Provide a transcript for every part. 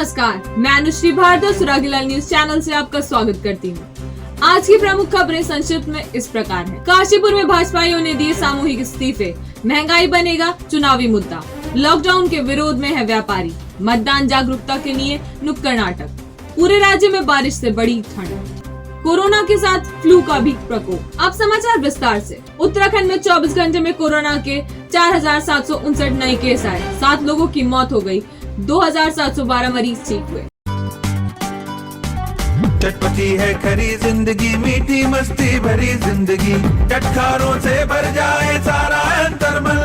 नमस्कार, मैं Anushree Bhardwaj सुरागीलाल news channel से आपका स्वागत करती हूँ। आज की प्रमुख खबरें संक्षिप्त में इस प्रकार हैं। काशीपुर में भाजपाइयों ने दिए सामूहिक इस्तीफे, महंगाई बनेगा चुनावी मुद्दा, लॉकडाउन के विरोध में है व्यापारी, मतदान जागरूकता के लिए नुक्कड़ नाटक, पूरे राज्य में बारिश से बढ़ी ठंड, कोरोना के साथ फ्लू का भी प्रकोप। अब समाचार विस्तार से। उत्तराखंड में 24 घंटे में कोरोना के 4,759 नए केस आए, 7 लोगों की मौत हो गई, 2,712 मरीज ठीक हुए। चटपटी है खरी जिंदगी, मीठी मस्ती भरी जिंदगी, चटखारों से भर जाए सारा अंतर्मन।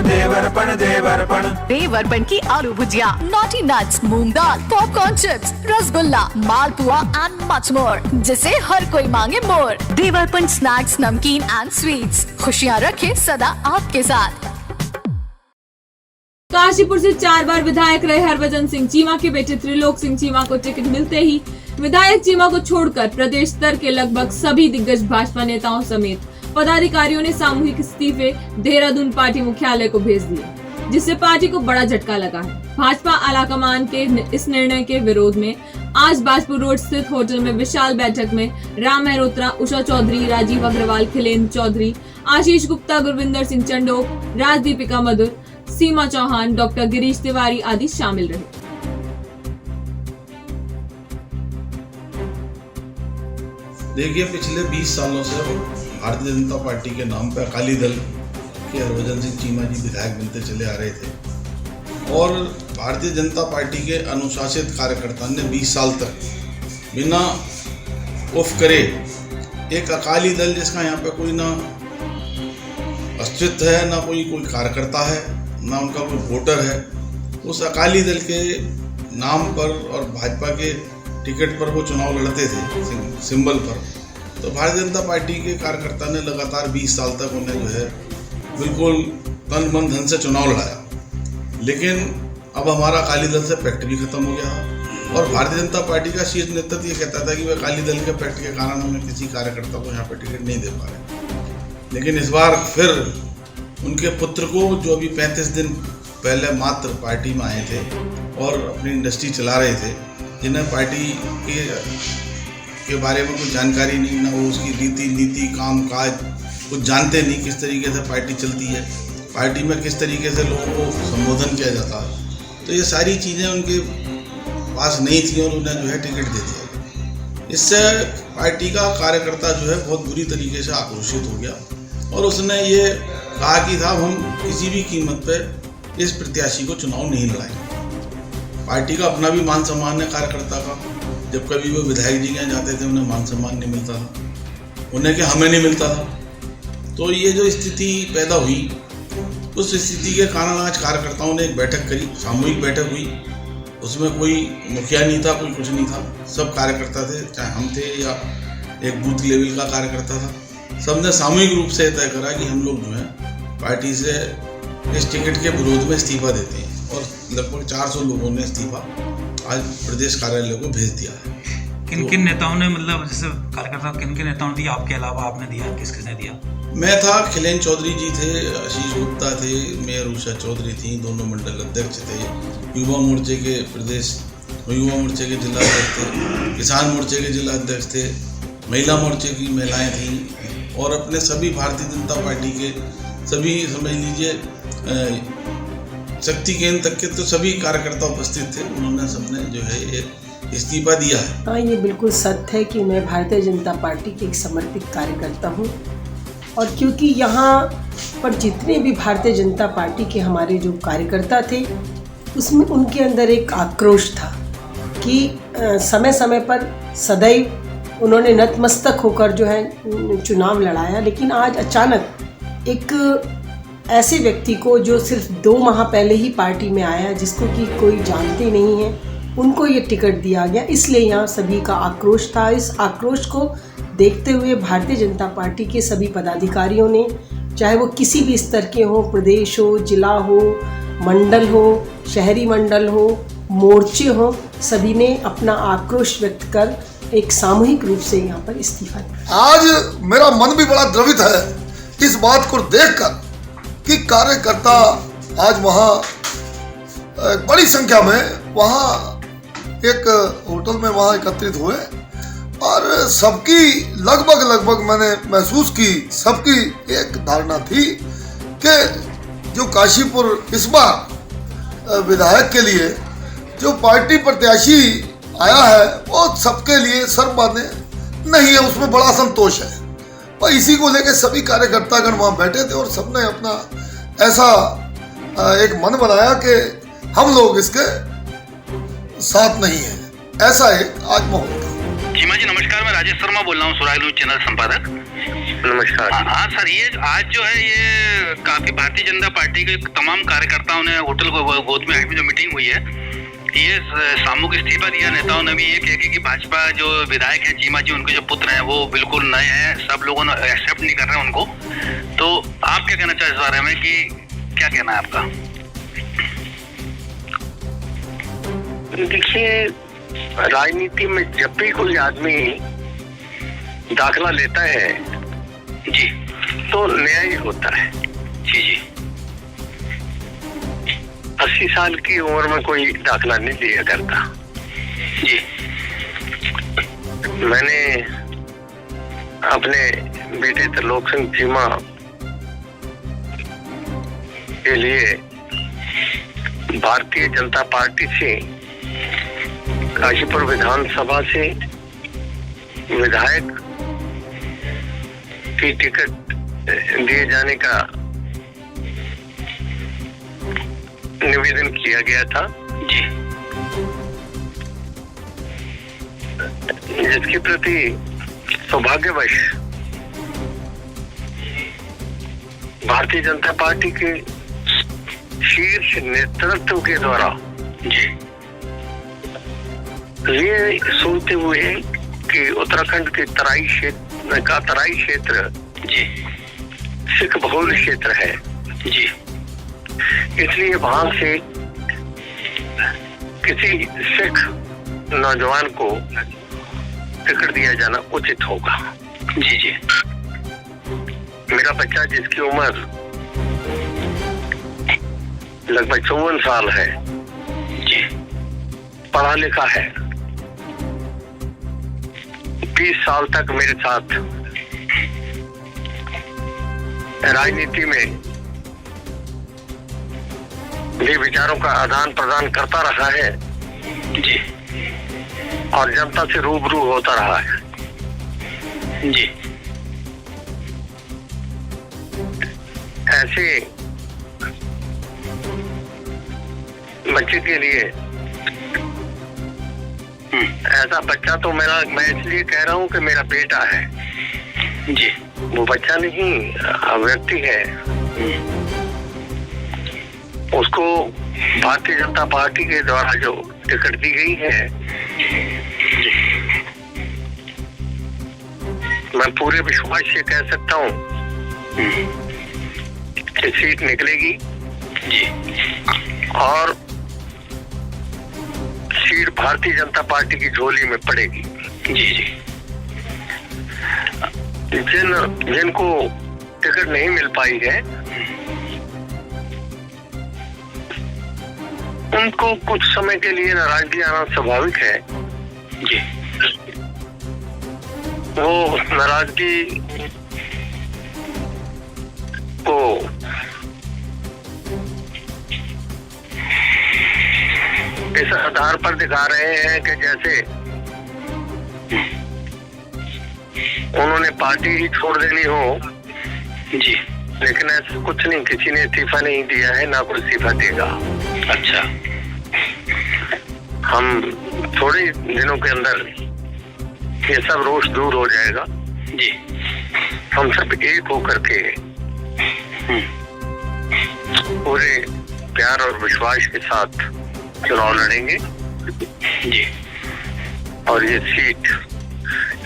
देवरपन देवरपन देवरपन की aloo bhujia, naughty nuts, moong dal, popcorn chips, rasgulla, malpua and much more, जिसे हर कोई मांगे more. Devarpan snacks, namkeen and sweets, खुशियाँ रखे सदा आपके साथ। काशीपुर से 4 बार विधायक रहे हरभजन सिंह चीमा के बेटे त्रिलोक सिंह चीमा को टिकट मिलते ही विधायक चीमा को छोड़कर प्रदेश स्तर के लगभग सभी दिग्गज भाजपा नेताओं समेत पदाधिकारियों ने सामूहिक इस्तीफे देहरादून पार्टी मुख्यालय को भेज दिए, जिससे पार्टी को बड़ा झटका लगा है। भाजपा आलाकमान के इस निर्णय के विरोध में आज बाजपुर रोड स्थित होटल में विशाल बैठक में राम मेहरोत्रा, उषा चौधरी, राजीव अग्रवाल, खिलेन्द्र चौधरी, आशीष गुप्ता, गुरविंदर सिंह चंडोक, राजदीपिका मधुर, सीमा चौहान, डॉक्टर गिरीश तिवारी आदि शामिल रहे। देखिए, पिछले 20 सालों से भारतीय जनता पार्टी के नाम पर अकाली दल के हरभजन सिंह चीमा जी विधायक बनते चले आ रहे थे और भारतीय जनता पार्टी के अनुशासित कार्यकर्ता ने 20 साल तक बिना उफ करे एक अकाली दल जिसका यहाँ पे कोई ना अस्तित्व है, ना कोई कार्यकर्ता है, ना उनका कोई वोटर है, उस अकाली दल के नाम पर और भाजपा के टिकट पर वो चुनाव लड़ते थे सिंबल पर। तो भारतीय जनता पार्टी के कार्यकर्ता ने लगातार 20 साल तक उन्हें जो है बिल्कुल तन मन धन से चुनाव लड़ाया। लेकिन अब हमारा अकाली दल से पैक्ट भी खत्म हो गया और भारतीय जनता पार्टी का शीर्ष नेतृत्व ये कहता था कि वह अकाली दल के पैक्ट के कारण हमें किसी कार्यकर्ता को यहाँ पर टिकट नहीं दे पा रहे। लेकिन इस बार फिर उनके पुत्र को, जो अभी 35 दिन पहले मात्र पार्टी में आए थे और अपनी इंडस्ट्री चला रहे थे, जिन्हें पार्टी के बारे में कुछ जानकारी नहीं, ना वो उसकी रीति नीति काम काज कुछ जानते नहीं, किस तरीके से पार्टी चलती है, पार्टी में किस तरीके से लोगों को संबोधन किया जाता है, तो ये सारी चीज़ें उनके पास नहीं थी और उन्हें जो है टिकट दे दिया। इससे पार्टी का कार्यकर्ता जो है बहुत बुरी तरीके से आक्रोशित हो गया और उसने ये कहा कि साहब हम किसी भी कीमत पर इस प्रत्याशी को चुनाव नहीं लड़ाएंगे। पार्टी का अपना भी मान सम्मान है कार्यकर्ता का, जब कभी वो विधायक जी के यहाँ जाते थे उन्हें मान सम्मान नहीं मिलता था, उन्हें क्या हमें नहीं मिलता था। तो ये जो स्थिति पैदा हुई, उस स्थिति के कारण आज कार्यकर्ताओं ने एक बैठक करी, सामूहिक बैठक हुई। उसमें कोई मुखिया नहीं था, कोई कुछ नहीं था, सब कार्यकर्ता थे, चाहे हम थे या एक बूथ लेवल का कार्यकर्ता था। सबने सामूहिक रूप से तय करा कि हम लोग जो है पार्टी से इस टिकट के विरोध में इस्तीफा देते हैं और लगभग 400 लोगों ने इस्तीफा आज प्रदेश कार्यालय को भेज दिया है। किन किन नेताओं ने, मतलब जैसे कार्यकर्ता किन किन नेताओं ने दिया, आपके अलावा आपने दिया, किस किसने दिया? मैं था, खिलेन्द्र चौधरी जी थे, आशीष गुप्ता थे, मेयर उषा चौधरी थी, दोनों मंडल अध्यक्ष थे, युवा मोर्चे के जिला अध्यक्ष थे, किसान मोर्चे के जिला अध्यक्ष थे, महिला मोर्चे की महिलाएं थीं और अपने सभी भारतीय जनता पार्टी के सभी, समझ लीजिए शक्ति केंद्र तक के तो सभी कार्यकर्ता उपस्थित थे। उन्होंने सबने जो है ये इस्तीफा दिया है। हाँ, ये बिल्कुल सत्य है कि मैं भारतीय जनता पार्टी के एक समर्पित कार्यकर्ता हूँ और क्योंकि यहाँ पर जितने भी भारतीय जनता पार्टी के हमारे जो कार्यकर्ता थे, उसमें उनके अंदर एक आक्रोश था कि समय समय पर सदैव उन्होंने नतमस्तक होकर जो है चुनाव लड़ाया। लेकिन आज अचानक एक ऐसे व्यक्ति को जो सिर्फ 2 माह पहले ही पार्टी में आया, जिसको कि कोई जानते नहीं है, उनको ये टिकट दिया गया, इसलिए यहाँ सभी का आक्रोश था। इस आक्रोश को देखते हुए भारतीय जनता पार्टी के सभी पदाधिकारियों ने, चाहे वो किसी भी स्तर के हो, प्रदेश हो, जिला हो, मंडल हो, शहरी मंडल हो, मोर्चे हो, सभी ने अपना आक्रोश व्यक्त कर एक सामूहिक रूप से यहाँ पर इस्तीफा दिया। आज मेरा मन भी बड़ा द्रवित है इस बात को देखकर कि कार्यकर्ता आज वहाँ बड़ी संख्या में वहाँ एक होटल में वहाँ एकत्रित हुए और सबकी लगभग मैंने महसूस की, सबकी एक धारणा थी कि जो काशीपुर इस बार विधायक के लिए जो पार्टी प्रत्याशी आया है वो सबके लिए सर्वमान्य नहीं है, उसमें बड़ा संतोष है। और इसी को लेकर सभी कार्यकर्तागण वहाँ बैठे थे और सबने अपना ऐसा एक मन बनाया कि हम लोग इसके साथ नहीं हैं, ऐसा एक आज माहौल था। चीमा जी नमस्कार, मैं राजेश शर्मा बोल रहा हूँ, सुराग न्यूज चैनल संपादक। नमस्कार। हाँ सर, ये आज जो है ये काफी भारतीय जनता पार्टी के तमाम कार्यकर्ताओं ने होटल गोद में जो मीटिंग हुई है, ये सामूहिक इस्तीफा दिया। नेताओं ने भी ये कह कि भाजपा जो विधायक है चीमा जी, उनके जो पुत्र हैं वो बिल्कुल नए हैं, सब लोगों ने एक्सेप्ट नहीं कर रहे हैं उनको। तो आप क्या कहना चाहें इस बारे में, कि क्या कहना है आपका? देखिए, राजनीति में जब भी कोई आदमी दाखिला लेता है जी तो नया ही होता है। जी जी 80 साल की उम्र में कोई दाखिला नहीं लिया करता। जी मैंने अपने बेटे त्रिलोक सिंह चीमा के लिए भारतीय जनता पार्टी से काशीपुर विधानसभा से विधायक की टिकट दिए जाने का निवेदन किया गया था, जी जिसके प्रति सौभाग्यवश भारतीय जनता पार्टी के शीर्ष नेतृत्व के द्वारा जी ये सोचते हुए कि उत्तराखंड के तराई क्षेत्र जी सिख बहुल क्षेत्र है, जी इसलिए वहां से किसी सिख नौजवान को टिकट दिया जाना उचित होगा। जी जी मेरा बच्चा जिसकी उम्र लगभग 54 साल है, जी पढ़ा लिखा है, 20 साल तक मेरे साथ राजनीति में भी विचारों का आदान प्रदान करता रहा है जी और जनता से रूबरू होता रहा है। जी ऐसे बच्चे के लिए ऐसा बच्चा तो मैं इसलिए कह रहा हूँ कि मेरा बेटा है, जी वो बच्चा नहीं व्यक्ति है। उसको भारतीय जनता पार्टी के द्वारा जो टिकट दी गई है, मैं पूरे विश्वास से कह सकता हूँ कि सीट निकलेगी जी और सीट भारतीय जनता पार्टी की झोली में पड़ेगी। जी जी जिनको टिकट नहीं मिल पाई है उनको कुछ समय के लिए नाराजगी आना स्वाभाविक है। जी वो नाराजगी को इस आधार पर दिखा रहे हैं कि जैसे उन्होंने पार्टी ही छोड़ देनी हो। जी लेकिन ऐसा कुछ नहीं, किसी ने इस्तीफा नहीं दिया है, ना कोई इस्तीफा देगा। अच्छा, हम थोड़े दिनों के अंदर ये सब रोष दूर हो जाएगा। जी हम सब एक होकर के पूरे प्यार और विश्वास के साथ चुनाव लड़ेंगे जी और ये सीट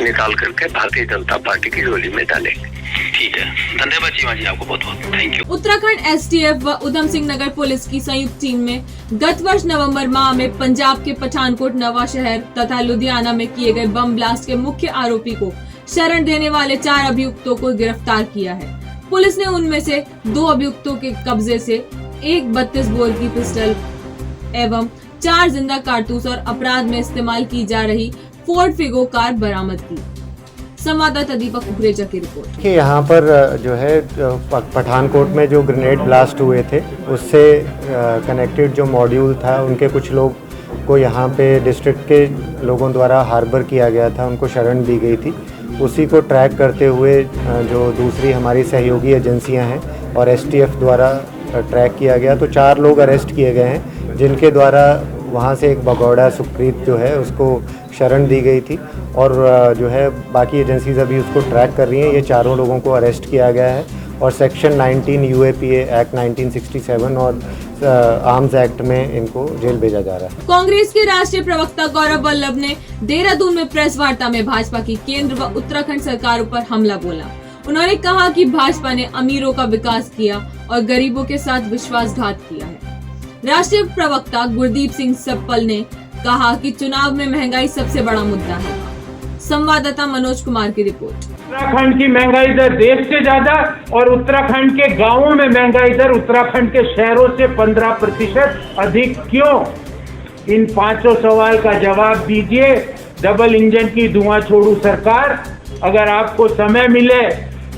निकाल करके भारतीय जनता पार्टी की झोली में डालेंगे। ठीक है, धन्यवाद चीमा जी, आपको बहुत बहुत थैंक यू। उत्तराखंड एसटीएफ व उधम सिंह नगर पुलिस की संयुक्त टीम में गत वर्ष नवंबर माह में पंजाब के पठानकोट, नवा शहर तथा लुधियाना में किए गए बम ब्लास्ट के मुख्य आरोपी को शरण देने वाले 4 अभियुक्तों को गिरफ्तार किया है। पुलिस ने उनमें से 2 अभियुक्तों के कब्जे से एक 32 बोर की पिस्टल एवं 4 जिंदा कारतूस और अपराध में इस्तेमाल की जा रही फोर्ड फिगो कार बरामद की। संवाददाता दीपक कुकरेजा की रिपोर्ट। कि यहाँ पर जो है पठानकोट में जो ग्रेनेड ब्लास्ट हुए थे उससे कनेक्टेड जो मॉड्यूल था उनके कुछ लोग को यहाँ पे डिस्ट्रिक्ट के लोगों द्वारा हार्बर किया गया था, उनको शरण दी गई थी। उसी को ट्रैक करते हुए जो दूसरी हमारी सहयोगी एजेंसियाँ हैं और एसटीएफ द्वारा ट्रैक किया गया, तो 4 लोग अरेस्ट किए गए हैं जिनके द्वारा वहाँ से एक भगौड़ा सुप्रीत जो है उसको शरण दी गई थी और जो है बाकी एजेंसीज अभी उसको ट्रैक कर रही हैं। ये चारों लोगों को अरेस्ट किया गया है और सेक्शन 19 यूएपीए एक्ट 1967 और आर्म्स एक्ट में इनको जेल भेजा जा रहा है। कांग्रेस के राष्ट्रीय प्रवक्ता गौरव वल्लभ ने देहरादून में प्रेस वार्ता में भाजपा की केंद्र व उत्तराखंड सरकारों पर हमला बोला। उन्होंने कहा कि भाजपा ने अमीरों का विकास किया और गरीबों के साथ विश्वासघात किया है। राष्ट्रीय प्रवक्ता गुरदीप सिंह सप्पल ने कहा कि चुनाव में महंगाई सबसे बड़ा मुद्दा है। संवाददाता मनोज कुमार की रिपोर्ट। उत्तराखंड की महंगाई दर देश से ज्यादा और उत्तराखंड के गांवों में महंगाई दर उत्तराखंड के शहरों से 15% अधिक क्यों? इन 5 सवाल का जवाब दीजिए डबल इंजन की धुआं छोड़ू सरकार। अगर आपको समय मिले,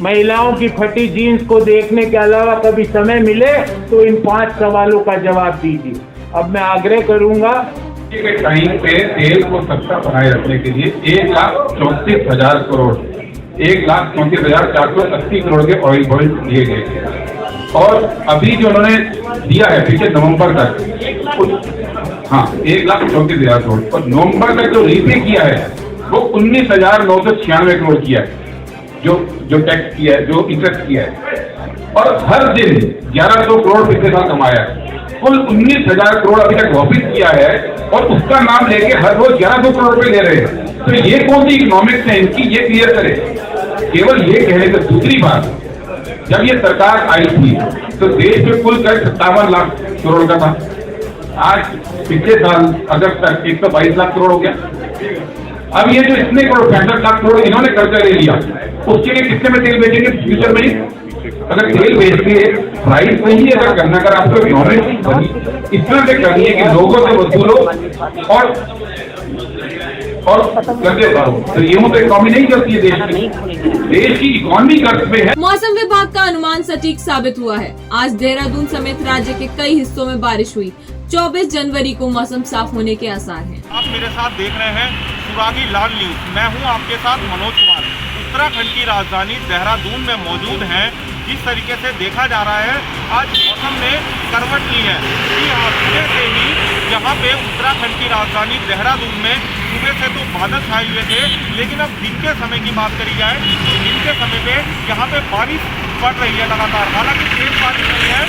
महिलाओं की फटी जीन्स को देखने के अलावा कभी समय मिले तो इन 5 सवालों का जवाब दीजिए। अब मैं आग्रह करूंगा के टाइम पे तेल को सस्ता बनाए रखने के लिए 1,34,000 करोड़ 1,34,480 करोड़ के ऑयल बॉइल दिए गए थे और अभी जो उन्होंने दिया है पिछले नवंबर तक 1,34,000 करोड़ और नवंबर तक जो रीपे किया है वो 19,996 करोड़ किया है जो टैक्स किया है, जो इंटरेस्ट किया है और हर दिन 1,100 करोड़ पिछले साल कमाया है। कुल 19,000 करोड़ अभी तक वापिस किया है और उसका नाम लेके हर रोज 1,100 करोड़ रुपए ले रहे हैं। तो ये कौन सी इकोनॉमिक्स है इनकी, ये क्लियर करे। केवल ये कहने से दूसरी बात, जब ये सरकार आई थी तो देश में कुल कर 57 लाख करोड़ का था। आज पिछले साल अगस्त तक 122 लाख करोड़ हो गया। अब ये जो इतने करोड़ 65 लाख करोड़ इन्होंने कर्जा ले लिया, उसके लिए कितने में तेल बेचेंगे फ्यूचर में? अगर तेल बेच के प्राइस नहीं अगर करना, अगर आपको इकोनॉमिक इतना से करनी है कि लोगों से वसूलो और कर्जे भरो, तो ये तो इकोनॉमी नहीं चलती है देश की इकोनॉमी कर्ज पे है। मौसम विभाग का अनुमान सटीक साबित हुआ है। आज देहरादून समेत राज्य के कई हिस्सों में बारिश हुई। 24 जनवरी को मौसम साफ होने के आसार हैं। आप मेरे साथ देख रहे हैं सुरागी लाल न्यूज। मैं हूं आपके साथ मनोज कुमार। उत्तराखंड की राजधानी देहरादून में मौजूद हैं। जिस तरीके से देखा जा रहा है आज मौसम ने करवट ली है कि सुबह से ही यहाँ पे उत्तराखंड की राजधानी देहरादून में सुबह से तो बादल छाए हुए थे, लेकिन अब दिन के समय की बात करी जाए तो दिन के समय पे यहाँ पे बारिश पड़ रही है लगातार। हालांकि तेज बारिश नहीं है,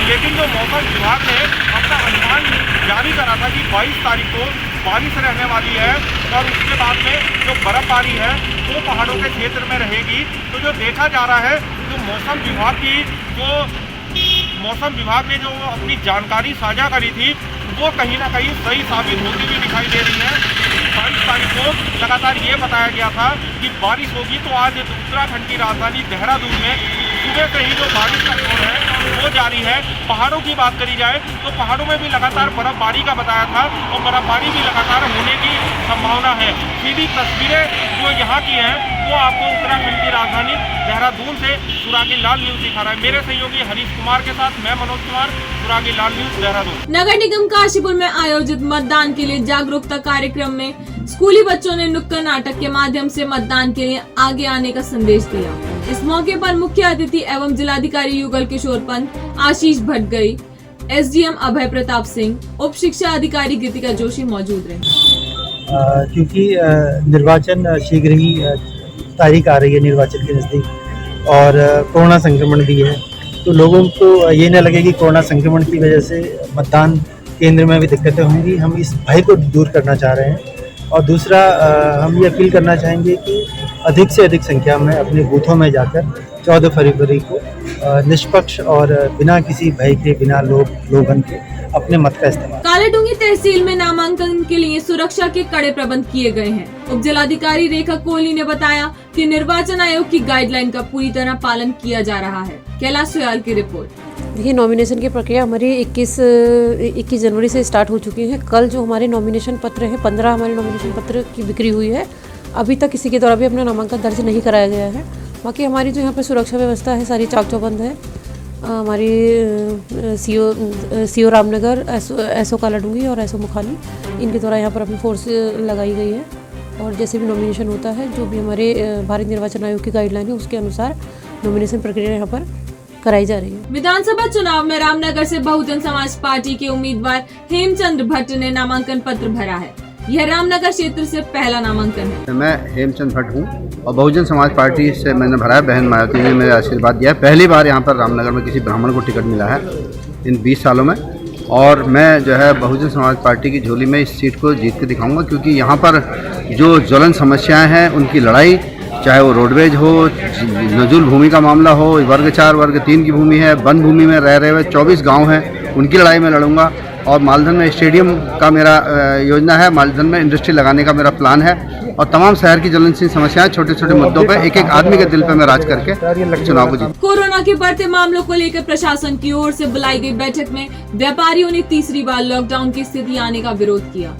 लेकिन जो मौसम विभाग ने अपना अनुमान जारी करा था कि 22 तारीख को बारिश रहने वाली है और उसके बाद में जो बर्फबारी है वो पहाड़ों के क्षेत्र में रहेगी। तो जो देखा जा रहा है, जो मौसम विभाग ने जो अपनी जानकारी साझा करी थी वो कहीं ना कहीं सही साबित होती हुई दिखाई दे रही है। 22 तारीख को लगातार ये बताया गया था कि बारिश होगी, तो आज उत्तराखंड की राजधानी देहरादून में सुबह से ही जो बारिश का दौर है वो जारी है। पहाड़ों की बात करी जाए तो पहाड़ों में भी लगातार बर्फबारी का बताया था और बर्फबारी भी लगातार होने की संभावना है। सीधी तस्वीरें जो यहाँ की हैं वो आपको उत्तराखंड की राजधानी देहरादून से सुरागी लाल न्यूज दिखा रहा है। मेरे सहयोगी हरीश कुमार के साथ मैं मनोज कुमार, सुरागी लाल न्यूज देहरादून। नगर निगम काशीपुर में आयोजित मतदान के लिए जागरूकता कार्यक्रम में स्कूली बच्चों ने नुक्कड़ नाटक के माध्यम से मतदान के लिए आगे आने का संदेश दिया। इस मौके पर मुख्य अतिथि एवं जिलाधिकारी युगल किशोर पंत, आशीष भटगई, एसडीएम अभय प्रताप सिंह, उप शिक्षा अधिकारी गीतिका जोशी मौजूद रहे। क्योंकि निर्वाचन शीघ्र ही तारीख आ रही है निर्वाचन के नज़दीक और कोरोना संक्रमण भी है, तो लोगों को ये न लगे कि कोरोना संक्रमण की वजह से मतदान केंद्र में भी दिक्कतें होंगी। हम इस भय को दूर करना चाह रहे हैं और दूसरा हम ये अपील करना चाहेंगे कि अधिक से अधिक संख्या में अपने बूथों में जाकर 14 फरवरी को निष्पक्ष और बिना किसी भय के, बिना लोभन के अपने मत का इस्तेमाल। कालाडूंगी तहसील में नामांकन के लिए सुरक्षा के कड़े प्रबंध किए गए हैं। उप जिलाधिकारी रेखा कोहली ने बताया कि निर्वाचन आयोग की गाइडलाइन का पूरी तरह पालन किया जा रहा है। कैलाश सोयाल की रिपोर्ट। देखिए, नॉमिनेशन की प्रक्रिया हमारी 21 जनवरी से स्टार्ट हो चुकी है। कल जो हमारे नॉमिनेशन पत्र हैं, 15 हमारे नॉमिनेशन पत्र की बिक्री हुई है। अभी तक किसी के द्वारा भी अपना नामांकन दर्ज नहीं कराया गया है। बाकी हमारी जो यहाँ पर सुरक्षा व्यवस्था है सारी चाक चौबंद है। हमारी सीओ रामनगर, एसओ कालाडूंगी और एसओ मुखाली, इनके द्वारा यहाँ पर अपनी फोर्स लगाई गई है। और जैसे भी नॉमिनेशन होता है, जो भी हमारे भारत निर्वाचन आयोग की गाइडलाइन है उसके अनुसार नॉमिनेशन प्रक्रिया यहाँ पर कराई जा रही है। विधानसभा चुनाव में रामनगर से बहुजन समाज पार्टी के उम्मीदवार हेमचंद भट्ट ने नामांकन पत्र भरा है। यह रामनगर क्षेत्र से पहला नामांकन है। मैं हेमचंद भट्ट हूँ और बहुजन समाज पार्टी से मैंने भरा है। बहन मायावती ने मेरा आशीर्वाद दिया है। पहली बार यहाँ पर रामनगर में किसी ब्राह्मण को टिकट मिला है इन 20 सालों में, और मैं जो है बहुजन समाज पार्टी की झोली में इस सीट को जीत के दिखाऊंगा, क्योंकि यहाँ पर जो ज्वलन समस्याएं हैं उनकी लड़ाई, चाहे वो रोडवेज हो, नजुल भूमि का मामला हो, वर्ग 4 वर्ग 3 की भूमि है, वन भूमि में रह रहे हुए 24 गांव हैं, उनकी लड़ाई में लड़ूंगा। और मालधन में स्टेडियम का मेरा योजना है, मालधन में इंडस्ट्री लगाने का मेरा प्लान है, और तमाम शहर की ज्वलनशील समस्याएं, छोटे छोटे मुद्दों पे एक एक आदमी के दिल पे मैं राज करके चुनाव को जीत। कोरोना के बढ़ते मामलों को लेकर प्रशासन की ओर से बुलाई गई बैठक में व्यापारियों ने तीसरी बार लॉकडाउन की स्थिति आने का विरोध किया।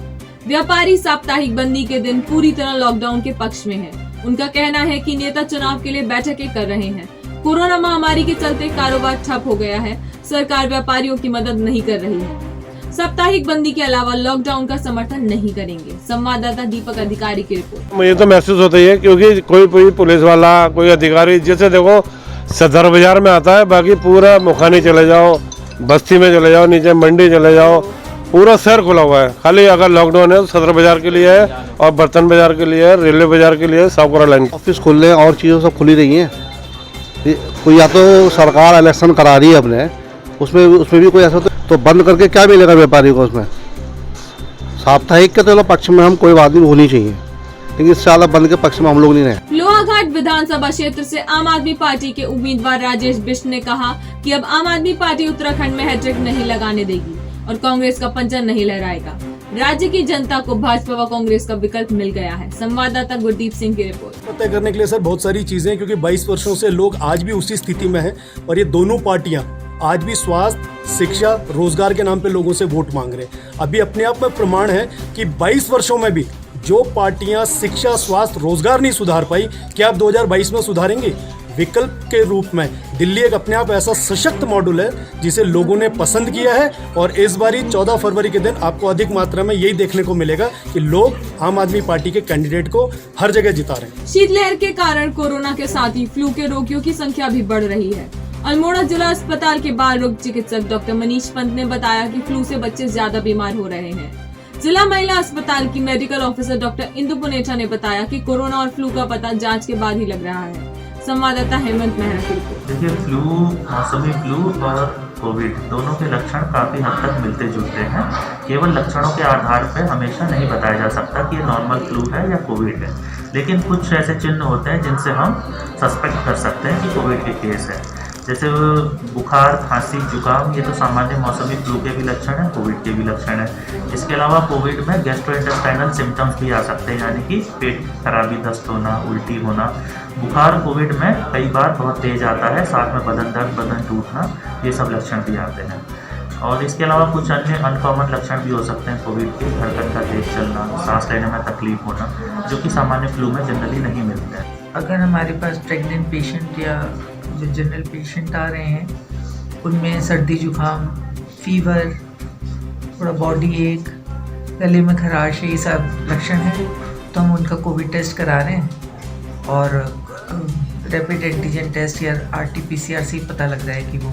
व्यापारी साप्ताहिक बंदी के दिन पूरी तरह लॉकडाउन के पक्ष में है। उनका कहना है कि नेता चुनाव के लिए बैठकें कर रहे हैं। कोरोना महामारी के चलते कारोबार ठप हो गया है। सरकार व्यापारियों की मदद नहीं कर रही है। साप्ताहिक बंदी के अलावा लॉकडाउन का समर्थन नहीं करेंगे। संवाददाता दीपक अधिकारी की रिपोर्ट। मुझे तो महसूस होता है क्योंकि कोई पुलिस वाला, कोई अधिकारी, जैसे देखो सदर बाजार में आता है, बाकी पूरा मुखानी चले जाओ, बस्ती में चले जाओ, नीचे मंडी चले जाओ, पूरा शहर खुला हुआ है। खाली अगर लॉकडाउन है तो सदर बाजार के लिए है और बर्तन बाजार के लिए है, रेलवे बाजार के लिए है, सावकरा लाइन। ऑफिस खुल रहे हैं और चीज़ें सब खुली रही हैं। कोई या तो सरकार इलेक्शन करा रही है अपने, उसमें भी कोई ऐसा तो बंद करके क्या मिलेगा व्यापारी को? उसमें साप्ताहिक के तो पक्ष में हम कोई बात नहीं होनी चाहिए, लेकिन इससे ज़्यादा बंद के पक्ष में हम लोग नहीं रहे। लोहाघाट विधानसभा क्षेत्र से आम आदमी पार्टी के उम्मीदवार राजेश बिष्ट ने कहा कि अब आम आदमी पार्टी उत्तराखंड में हैट्रिक नहीं लगाने देगी और कांग्रेस का पंजा नहीं लहराएगा। राज्य की जनता को भाजपा व कांग्रेस का विकल्प मिल गया है। संवाददाता गुरदीप सिंह की रिपोर्ट। तय करने के लिए सर बहुत सारी चीजें, क्योंकि 22 वर्षों से लोग आज भी उसी स्थिति में हैं और ये दोनों पार्टियां आज भी स्वास्थ्य, शिक्षा, रोजगार के नाम पे लोगों से वोट मांग रहे हैं। अभी अपने आप में प्रमाण है कि 22 वर्षों में भी जो पार्टियां शिक्षा, स्वास्थ्य, रोजगार नहीं सुधार पाई, क्या आप 2022 में सुधारेंगे? विकल्प के रूप में दिल्ली एक अपने आप ऐसा सशक्त मॉडल है जिसे लोगों ने पसंद किया है, और इस बारी 14 फरवरी के दिन आपको अधिक मात्रा में यही देखने को मिलेगा कि लोग आम आदमी पार्टी के कैंडिडेट को हर जगह जिता रहे हैं। शीतलहर के कारण कोरोना के साथ ही फ्लू के रोगियों की संख्या भी बढ़ रही है। अल्मोड़ा जिला अस्पताल के बाल रोग चिकित्सक डॉक्टर मनीष पंत ने बताया कि फ्लू से बच्चे ज्यादा बीमार हो रहे हैं। जिला महिला अस्पताल की medical officer doctor Indu Punetha ने बताया कि कोरोना और फ्लू का पता जांच के बाद ही लग रहा है। संवाददाता हेमंत मेहरा की रिपोर्ट। देखिए, फ्लू, मौसमी फ्लू और कोविड दोनों के लक्षण काफ़ी हद तक मिलते जुलते हैं। केवल लक्षणों के आधार पर हमेशा नहीं बताया जा सकता कि ये नॉर्मल फ्लू है या कोविड है, लेकिन कुछ ऐसे चिन्ह होते हैं जिनसे हम सस्पेक्ट कर सकते हैं कि कोविड के केस है। जैसे बुखार, खांसी, जुकाम, ये तो सामान्य मौसमी फ्लू के भी लक्षण हैं, कोविड के भी लक्षण हैं। इसके अलावा कोविड में गैस्ट्रोइंटेस्टाइनल सिम्टम्स भी आ सकते हैं, यानी कि पेट खराबी, दस्त होना, उल्टी होना। बुखार कोविड में कई बार बहुत तेज आता है, साथ में बदन दर्द, बदन टूटना, ये सब लक्षण भी आते हैं। और इसके अलावा कुछ अन्य अनकॉमन लक्षण भी हो सकते हैं कोविड के, धड़कन का तेज चलना, सांस लेने में तकलीफ होना, जो कि सामान्य फ्लू में जनरली नहीं मिलते हैं। अगर हमारे पास प्रेग्नेंट पेशेंट या जो जनरल पेशेंट आ रहे हैं, उनमें सर्दी, जुकाम, फीवर, थोड़ा बॉडी एक, गले में खराश, ये सब लक्षण हैं, तो हम उनका कोविड टेस्ट करा रहे हैं और रैपिड एंटीजन टेस्ट या RT-PCR से पता लग रहा है कि वो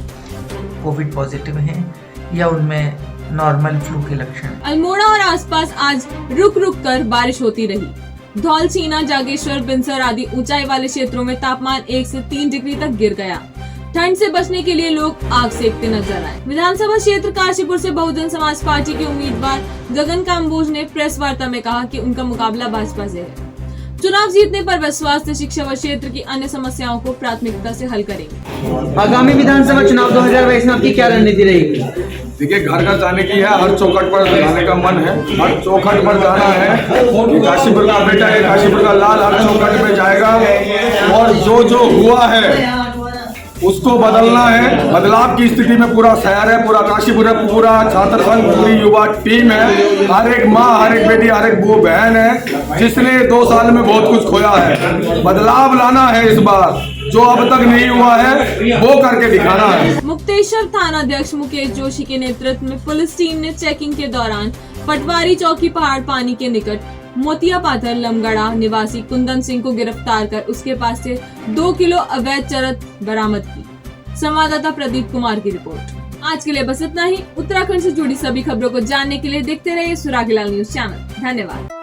कोविड पॉजिटिव हैं या उनमें नॉर्मल फ्लू के लक्षण। अल्मोड़ा और आसपास आज रुक रुक कर बारिश होती रही। धौलछीना, जागेश्वर, बिनसर आदि ऊंचाई वाले क्षेत्रों में तापमान 1 से 3 डिग्री तक गिर गया। ठंड से बचने के लिए लोग आग सेकते नजर आए। विधानसभा क्षेत्र काशीपुर से बहुजन समाज पार्टी के उम्मीदवार गगन काम्बोज ने प्रेस वार्ता में कहा कि उनका मुकाबला भाजपा से है। चुनाव जीतने पर वह स्वास्थ्य, शिक्षा व क्षेत्र की अन्य समस्याओं को प्राथमिकता से हल करेंगे। आगामी विधानसभा चुनाव 2022 में आपकी क्या रणनीति रहेगी? देखिए, घर घर जाने की है, हर चौखट पर जाने का मन है, हर चौखट पर जाना है। काशीपुर का बेटा है, काशीपुर का लाल हर चौखट में जाएगा और जो जो हुआ है उसको बदलना है। बदलाव की स्थिति में पूरा शहर है, पूरा काशीपुर है, पूरा छात्र संघ, पूरी युवा टीम है। हर एक माँ, हर एक बेटी, हर एक बहन है जिसने 2 साल में बहुत कुछ खोया है। बदलाव लाना है इस बार, जो अब तक नहीं हुआ है वो करके दिखाना है। मुक्तेश्वर थानाध्यक्ष मुकेश जोशी के नेतृत्व में पुलिस टीम ने चेकिंग के दौरान पटवारी चौकी पहाड़ पानी के निकट मोतिया पाथर लमगड़ा निवासी कुंदन सिंह को गिरफ्तार कर उसके पास से 2 किलो अवैध चरस बरामद की। संवाददाता प्रदीप कुमार की रिपोर्ट। आज के लिए बस इतना ही। उत्तराखंड से जुड़ी सभी खबरों को जानने के लिए देखते रहिए सुरागीलाल न्यूज चैनल। धन्यवाद।